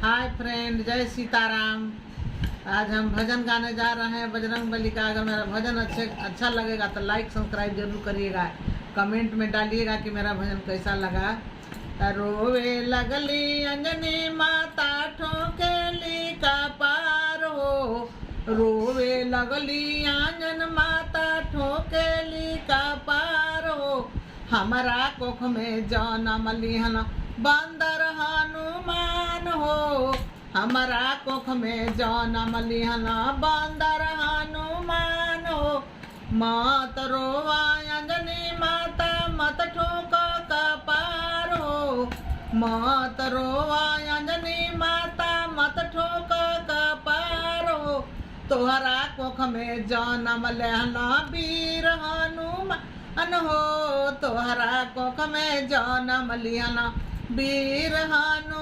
Hi friend, जय सीताराम। आज हम भजन गाने जा रहे हैं बजरंग बली का। अगर मेरा भजन अच्छा लगेगा तो लाइक सब्सक्राइब जरूर करिएगा। कमेंट में डालिएगा कि मेरा भजन कैसा लगा। रोवे लगली अंजनी माता ठोकेली का पार हो। रोवे लगली अंजन माता ठोकेली का पार हो। हमारा कोख में जन्म लिहन बंदर हनुमान हो। हमारा कोख में जन्म लिहन बंदर हनुमान हो। मत रोवा अंजनी माता मत ठोक कपार हो। मत रोवा अंजनी माता मत ठोक कपार हो। तोहरा कोख में जन्म लेहना वीर हनुमान हो। तोहरा कोख में जन्म लिहना वीर हनुमान